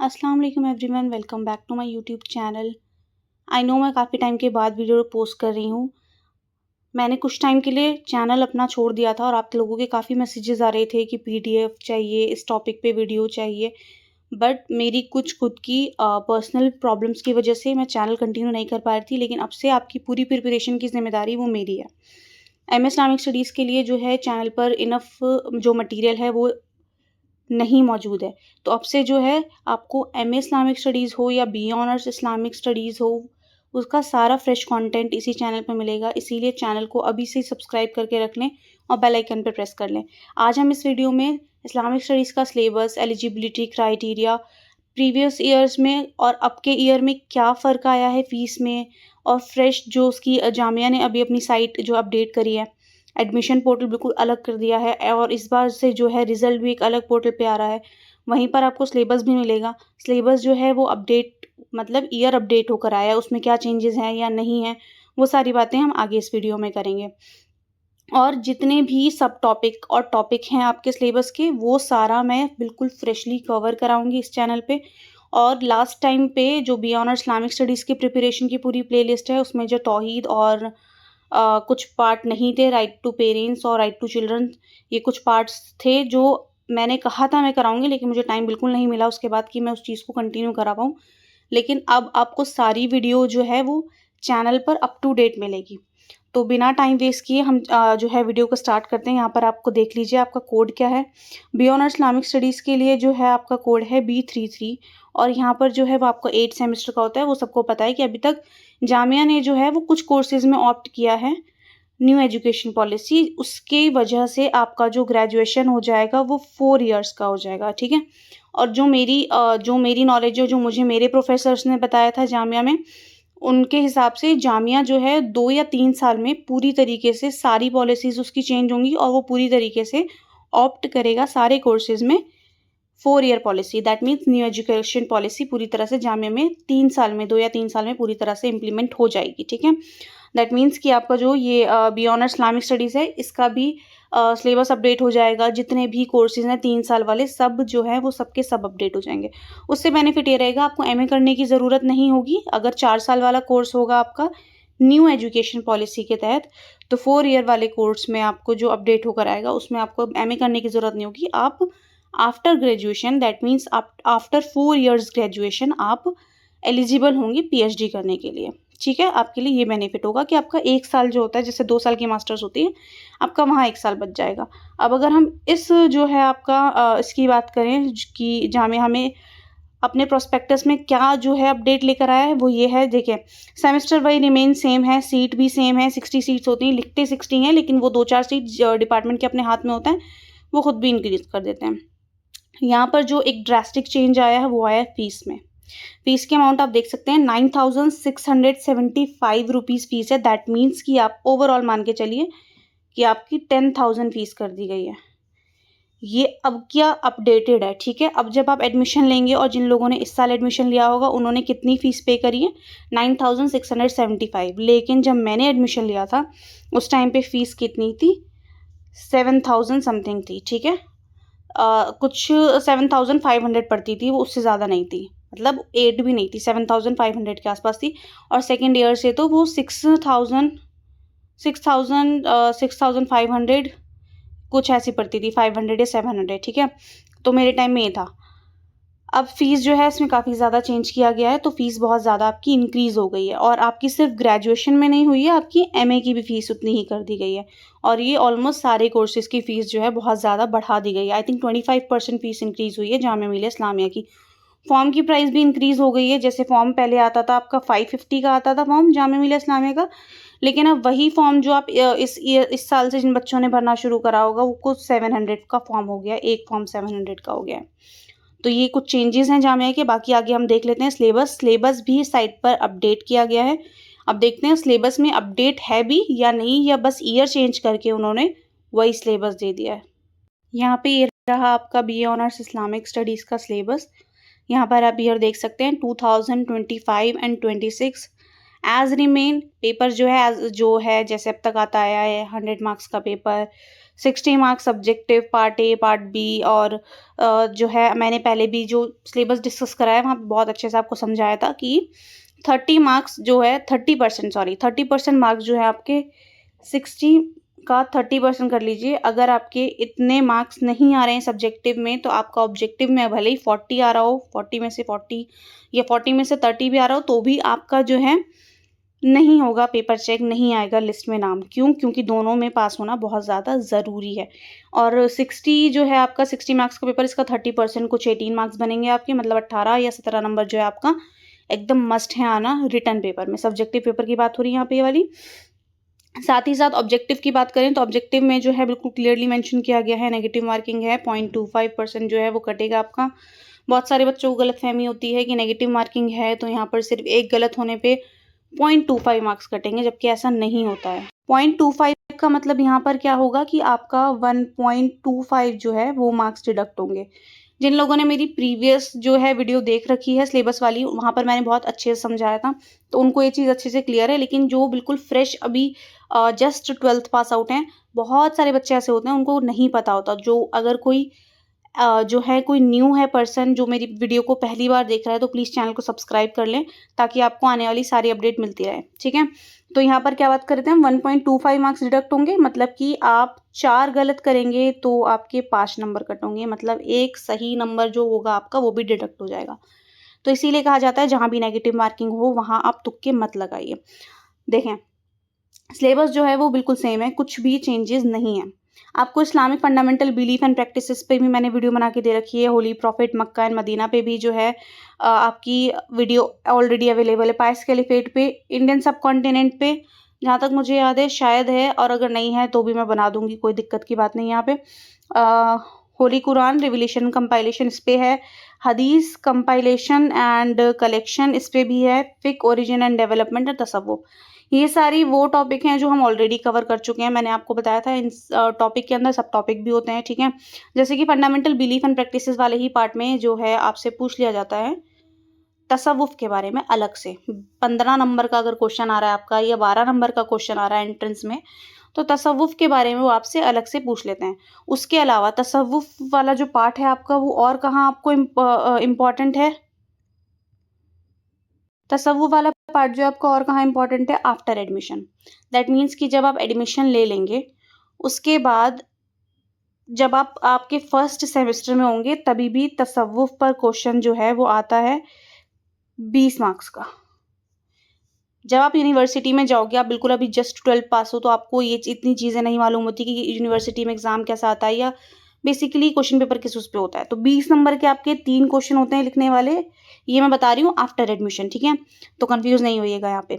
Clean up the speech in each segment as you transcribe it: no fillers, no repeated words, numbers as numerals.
अस्सलाम वालेकुम everyone, welcome back to my YouTube channel. I know मैं काफ़ी टाइम के बाद वीडियो पोस्ट कर रही हूँ। मैंने कुछ टाइम के लिए चैनल अपना छोड़ दिया था और आप लोगों के काफ़ी मैसेजेस आ रहे थे कि पीडीएफ चाहिए, इस टॉपिक पे वीडियो चाहिए। बट मेरी कुछ खुद की पर्सनल प्रॉब्लम्स की वजह से मैं चैनल कंटिन्यू नहीं कर पा रही थी, लेकिन अब से आपकी पूरी प्रिपरेशन की ज़िम्मेदारी वो मेरी है। एमए इस्लामिक स्टडीज़ के लिए जो है चैनल पर इनफ जो मटीरियल है वो नहीं मौजूद है। तो अब से जो है आपको एमए इस्लामिक स्टडीज़ हो या बीए ऑनर्स इस्लामिक स्टडीज़ हो, उसका सारा फ्रेश कंटेंट इसी चैनल पे मिलेगा। इसीलिए चैनल को अभी से ही सब्सक्राइब करके रख लें और बेल आइकन पे प्रेस कर लें। आज हम इस वीडियो में इस्लामिक स्टडीज़ का syllabus, eligibility criteria, previous years में और अब के ईयर में क्या फ़र्क आया है फ़ीस में, और फ्रेश जो उसकी जामिया ने अभी अपनी साइट जो अपडेट करी है, एडमिशन पोर्टल बिल्कुल अलग कर दिया है और इस बार से जो है रिज़ल्ट भी एक अलग पोर्टल पे आ रहा है। वहीं पर आपको सिलेबस भी मिलेगा। सिलेबस जो है वो अपडेट मतलब ईयर अपडेट होकर आया है, उसमें क्या चेंजेज़ हैं या नहीं हैं, वो सारी बातें हम आगे इस वीडियो में करेंगे। और जितने भी सब टॉपिक और टॉपिक हैं आपके सिलेबस के, वो सारा मैं बिल्कुल फ्रेशली कवर कराऊँगी इस चैनल पे। और लास्ट टाइम पे जो बी ऑनर इस्लामिक स्टडीज़ की प्रिपरेशन की पूरी प्लेलिस्ट है, उसमें जो तौहीद और कुछ पार्ट नहीं थे, राइट टू पेरेंट्स और राइट टू चिल्ड्रन, ये कुछ पार्ट्स थे जो मैंने कहा था मैं कराऊँगी, लेकिन मुझे टाइम बिल्कुल नहीं मिला उसके बाद कि मैं उस चीज़ को कंटिन्यू करा पाऊँ। लेकिन अब आपको सारी वीडियो जो है वो चैनल पर अप टू डेट मिलेगी। तो बिना टाइम वेस्ट किए हम जो है वीडियो को स्टार्ट करते हैं। यहाँ पर आपको देख लीजिए आपका कोड क्या है। बी ऑनर इस्लामिक स्टडीज़ के लिए जो है आपका कोड है B33 और यहाँ पर जो है वो आपको 8 सेमेस्टर का होता है। वो सबको पता है कि अभी तक जामिया ने जो है वो कुछ कोर्सेज़ में ऑप्ट किया है न्यू एजुकेशन पॉलिसी, उसकी वजह से आपका जो ग्रेजुएशन हो जाएगा वो 4 इयर्स का हो जाएगा, ठीक है? और जो मेरी नॉलेज है, जो मुझे मेरे प्रोफ़ेसर्स ने बताया था जामिया में, उनके हिसाब से जामिया जो है 2 या 3 साल में पूरी तरीके से सारी पॉलिसीज़ उसकी चेंज होंगी और वो पूरी तरीके से ऑप्ट करेगा सारे कोर्सेज़ में 4 year policy, that means new education policy पूरी तरह से जामिया में 3 साल में, 2 या 3 साल में पूरी तरह से इम्प्लीमेंट हो जाएगी, ठीक है? दैट मीन्स कि आपका जो ये बी ऑनर इस्लामिक स्टडीज़ है, इसका भी सिलेबस अपडेट हो जाएगा। जितने भी कोर्सेज़ हैं 3 साल वाले, सब जो है वो सब के सब अपडेट हो जाएँगे। उससे बेनिफिट ये रहेगा, आपको एमए करने की ज़रूरत नहीं होगी। अगर 4 साल वाला कोर्स होगा आपका न्यू एजुकेशन पॉलिसी के तहत, तो 4 ईयर वाले कोर्स में आपको जो अपडेट होकर आएगा, उसमें आपको एमए करने की ज़रूरत नहीं होगी। आप after graduation, that means after 4 years graduation आप एलिजिबल होंगी पीएचडी करने के लिए, ठीक है? आपके लिए ये बेनिफिट होगा कि आपका 1 साल जो होता है, जैसे 2 साल की मास्टर्स होती है, आपका वहाँ 1 साल बच जाएगा। अब अगर हम इस जो है आपका इसकी बात करें कि जामिया हमें अपने प्रोस्पेक्टस में क्या जो है अपडेट लेकर आया है, वो ये है, देखिए, सेमेस्टर वाइज़ रिमेन सेम है, सीट भी सेम है, 60 सीट्स होती हैं, लिखते 60 हैं, लेकिन वो 2-4 सीट डिपार्टमेंट के अपने हाथ में होता है, वो खुद भी इंक्रीज़ कर देते हैं। यहाँ पर जो एक ड्रास्टिक चेंज आया है, वो आया है फ़ीस में। फ़ीस की अमाउंट आप देख सकते हैं, 9675 रुपीज़ फ़ीस है। दैट मीन्स कि आप ओवरऑल मान के चलिए कि आपकी 10,000 फ़ीस कर दी गई है। ये अब क्या अपडेटेड है, ठीक है? अब जब आप एडमिशन लेंगे और जिन लोगों ने इस साल एडमिशन लिया होगा, उन्होंने कितनी फ़ीस पे करी है? 9675। लेकिन जब मैंने एडमिशन लिया था, उस टाइम पे फ़ीस कितनी थी? 7000 समथिंग थी, ठीक है? कुछ 7500 पड़ती थी, वो उससे ज़्यादा नहीं थी। मतलब 8 भी नहीं थी, 7500 के आस-पास थी। और सेकंड ईयर से तो वो 6500 कुछ ऐसी पड़ती थी, 500 या 700, ठीक है? तो मेरे टाइम में ये था। अब फ़ीस जो है इसमें काफ़ी ज़्यादा चेंज किया गया है, तो फ़ीस बहुत ज़्यादा आपकी इंक्रीज़ हो गई है और आपकी सिर्फ़ ग्रेजुएशन में नहीं हुई है, आपकी एमए की भी फ़ीस उतनी ही कर दी गई है। और ये ऑलमोस्ट सारे कोर्सेज़ की फ़ीस जो है बहुत ज़्यादा बढ़ा दी गई है। आई थिंक 25% फ़ीस इंक्रीज़ हुई है जामिया मिलिया इस्लामिया की। फ़ॉर्म की प्राइस भी इंक्रीज़ हो गई है, जैसे फ़ॉर्म पहले आता था आपका 550 का आता था फ़ॉर्म जामिया मिलिया इस्लामिया का, लेकिन अब वही फ़ॉर्म जो आप इस साल से जिन बच्चों ने भरना शुरू करा होगा, वो कुछ 700 का फ़ॉर्म हो गया है, एक फ़ॉर्म 700 का हो गया है। तो ये कुछ चेंजेस हैं जामिया के। बाकी आगे हम देख लेते हैं सिलेबस। सिलेबस भी साइट पर अपडेट किया गया है। अब देखते हैं सिलेबस में अपडेट है भी या नहीं, या बस ईयर चेंज करके उन्होंने वही सिलेबस दे दिया है। यहाँ पे ये रहा आपका बीए ऑनर्स इस्लामिक स्टडीज़ का सिलेबस। यहाँ पर आप ईयर देख सकते हैं 2025 एंड 26 एज़ रिमेन। पेपर जो है जैसे अब तक आता आया है, 100 मार्क्स का paper, 60 marks subjective part A, part B और जो है मैंने पहले भी जो सिलेबस डिस्कस कराया वहाँ पे बहुत अच्छे से आपको समझाया था कि 30 मार्क्स जो है 30% मार्क्स जो है आपके 60 का 30% कर लीजिए। अगर आपके इतने मार्क्स नहीं आ रहे हैं सब्जेक्टिव में तो आपका ऑब्जेक्टिव में भले ही 40 आ रहा हो, 40 में से 40 या 40 में से 30 भी आ रहा हो तो भी आपका जो है नहीं होगा, पेपर चेक नहीं आएगा लिस्ट में नाम। क्यों? क्योंकि दोनों में पास होना बहुत ज़्यादा ज़रूरी है। और 60 जो है आपका 60 मार्क्स का पेपर, इसका 30% कुछ 18 मार्क्स बनेंगे आपके, मतलब 18 या 17 नंबर जो है आपका एकदम मस्ट है आना रिटन पेपर में। सब्जेक्टिव पेपर की बात हो रही है यहाँ पे ये वाली। साथ ही साथ ऑब्जेक्टिव की बात करें तो ऑब्जेक्टिव में जो है बिल्कुल क्लियरली मेंशन किया गया है, नेगेटिव मार्किंग है, 0.25% जो है वो कटेगा आपका। बहुत सारे बच्चों को गलतफहमी होती है कि नेगेटिव मार्किंग है तो यहाँ पर सिर्फ एक गलत होने पे 0.25 मार्क्स कटेंगे, जबकि ऐसा नहीं होता है। 0.25 का मतलब यहाँ पर क्या होगा कि आपका 1.25 जो है वो मार्क्स डिडक्ट होंगे। जिन लोगों ने मेरी प्रीवियस जो है वीडियो देख रखी है सिलेबस वाली, वहाँ पर मैंने बहुत अच्छे से समझाया था, तो उनको ये चीज़ अच्छे से क्लियर है। लेकिन जो बिल्कुल फ्रेश अभी जस्ट 12th पास आउट हैं, बहुत सारे बच्चे ऐसे होते हैं उनको नहीं पता होता। जो अगर कोई जो है कोई न्यू है पर्सन जो मेरी वीडियो को पहली बार देख रहा है तो प्लीज़ चैनल को सब्सक्राइब कर लें ताकि आपको आने वाली सारी अपडेट मिलती रहे, ठीक है। तो यहाँ पर क्या बात करते हैं हम, 1.25 मार्क्स डिडक्ट होंगे, मतलब कि आप 4 गलत करेंगे तो आपके 5 नंबर कट होंगे, मतलब एक सही नंबर जो होगा आपका वो भी डिडक्ट हो जाएगा। तो इसीलिए कहा जाता है जहाँ भी नेगेटिव मार्किंग हो वहाँ आप तुक्के मत लगाइए। देखें, सिलेबस जो है वो बिल्कुल सेम है, कुछ भी चेंजेस नहीं है। आपको Islamic fundamental belief and practices पे भी मैंने वीडियो बना के दे रखी है। Holy prophet Mecca and Medina पे भी जो है आपकी वीडियो ऑलरेडी अवेलेबल है। पायस कैलिफेट पे, इंडियन सब कॉन्टिनेंट पे जहाँ तक मुझे याद है शायद है, और अगर नहीं है तो भी मैं बना दूंगी, कोई दिक्कत की बात नहीं यहाँ पे। होली कुरान रिविलेशन कंपाइलेशन इस पे है। हदीस कंपाइलेशन एंड कलेक्शन इस पे भी है। फिक ओरिजिन एंड डेवलपमेंट और तसव्वुफ, ये सारी वो टॉपिक हैं जो हम ऑलरेडी कवर कर चुके हैं। मैंने आपको बताया था इन टॉपिक के अंदर सब टॉपिक भी होते हैं, ठीक है। जैसे कि फंडामेंटल बिलीफ एंड प्रैक्टिसेस वाले ही पार्ट में जो है आपसे पूछ लिया जाता है तसव्वुफ के बारे में अलग से। 15 नंबर का अगर क्वेश्चन आ रहा है आपका या 12 नंबर का क्वेश्चन आ रहा है एंट्रेंस में, तो तसव्वुफ के बारे में वो आपसे अलग से पूछ लेते हैं। उसके अलावा तसव्वुफ वाला जो पार्ट है आपका वो और कहाँ आपको इम्पॉर्टेंट है, तसव्वुफ वाला पार्ट जो आपका और कहाँ इंपॉर्टेंट है, आफ्टर एडमिशन। दैट मीन्स कि जब आप एडमिशन ले लेंगे उसके बाद जब आप आपके फर्स्ट सेमेस्टर में होंगे तभी भी तसव्वुफ पर क्वेश्चन जो है वो आता है 20 मार्क्स का। जब आप यूनिवर्सिटी में जाओगे, आप बिल्कुल अभी जस्ट 12 पास हो तो आपको ये इतनी चीज़ें नहीं मालूम होती कि यूनिवर्सिटी में एग्जाम कैसा आता है या बेसिकली क्वेश्चन पेपर किस उस पे होता है। तो 20 नंबर के आपके 3 क्वेश्चन होते हैं लिखने वाले, ये मैं बता रही हूँ आफ्टर एडमिशन, ठीक है, तो कंफ्यूज नहीं होइएगा यहाँ पे।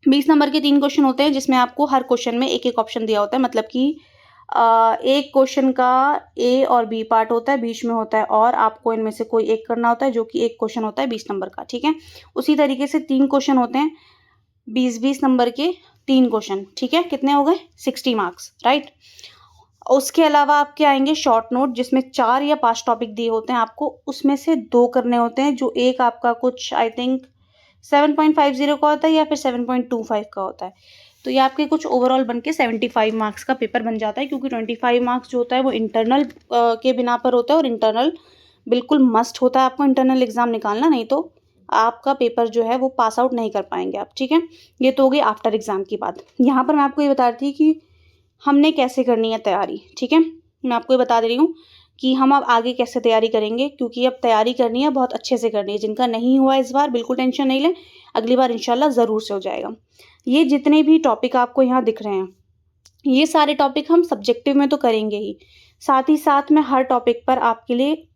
20 नंबर के 3 क्वेश्चन होते हैं जिसमें आपको हर क्वेश्चन में एक एक ऑप्शन दिया होता है, मतलब कि एक क्वेश्चन का ए और बी पार्ट होता है, बीच में होता है और आपको इनमें से कोई एक करना होता है जो कि एक क्वेश्चन होता है 20 नंबर का, ठीक है। उसी तरीके से 3 क्वेश्चन होते हैं 20-20 नंबर के 3 क्वेश्चन, ठीक है, कितने हो गए 60 मार्क्स, राइट। उसके अलावा आपके आएंगे शॉर्ट नोट जिसमें 4 या 5 टॉपिक दिए होते हैं आपको, उसमें से 2 करने होते हैं, जो एक आपका कुछ आई थिंक 7.50 का होता है या फिर 7.25 का होता है। तो ये आपके कुछ ओवरऑल बन के 75 मार्क्स का पेपर बन जाता है, क्योंकि 25 मार्क्स जो होता है वो इंटरनल के बिना पर होता है, और इंटरनल बिल्कुल मस्ट होता है आपको इंटरनल एग्जाम निकालना, नहीं तो आपका पेपर जो है वो पास आउट नहीं कर पाएंगे आप, ठीक है। ये तो हो गई आफ्टर एग्जाम की बात। यहाँ पर मैं आपको ये बता रही थी कि हमने कैसे करनी है तैयारी, ठीक है। मैं आपको ये बता दे रही हूँ कि हम अब आगे कैसे तैयारी करेंगे, क्योंकि अब तैयारी करनी है, बहुत अच्छे से करनी है। जिनका नहीं हुआ इस बार बिल्कुल टेंशन नहीं लें, अगली बार इंशाल्लाह ज़रूर से हो जाएगा। ये जितने भी टॉपिक आपको यहाँ दिख रहे हैं, ये सारे टॉपिक हम सब्जेक्टिव में तो करेंगे ही, साथ ही साथ मैं हर टॉपिक पर आपके लिए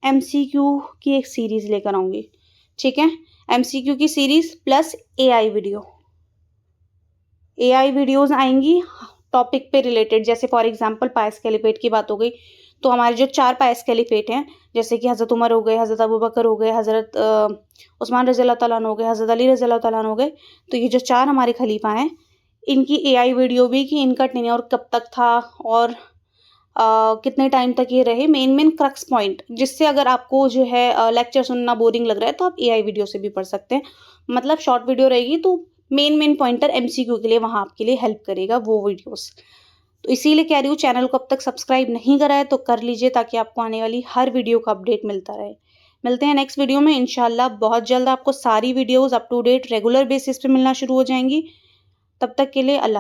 MCQ की एक सीरीज़ लेकर आऊँगी, ठीक है। MCQ की सीरीज़ प्लस AI वीडियोज़ आएंगी टॉपिक पे रिलेटेड। जैसे फॉर एग्जांपल पायस कैलिफेट की बात हो गई, तो हमारे जो 4 पायस कैलिफेट हैं, जैसे कि हज़रत उमर हो गए, हज़रत अबू बकर हो गए, हज़रत उस्मान रज़ी अल्लाह तआला अन्हु हो गए, हज़रत अली रज़ी अल्लाह तआला अन्हु हो गए। तो ये जो 4 हमारे खलीफा हैं, इनकी AI वीडियो भी कि इनका टेन्योर कब तक था और कितने टाइम तक ये रहे, मेन क्रक्स पॉइंट, जिससे अगर आपको जो है लेक्चर सुनना बोरिंग लग रहा है तो आप AI वीडियो से भी पढ़ सकते हैं। मतलब शॉर्ट वीडियो रहेगी तो मेन पॉइंटर MCQ के लिए वहाँ आपके लिए हेल्प करेगा वो वीडियोस। तो इसीलिए कह रही हूँ, चैनल को अब तक सब्सक्राइब नहीं करा है तो कर लीजिए, ताकि आपको आने वाली हर वीडियो का अपडेट मिलता रहे। मिलते हैं नेक्स्ट वीडियो में इंशाल्लाह। बहुत जल्द आपको सारी videos up to date regular basis पे मिलना शुरू हो जाएँगी। तब तक के लिए अल्लाह।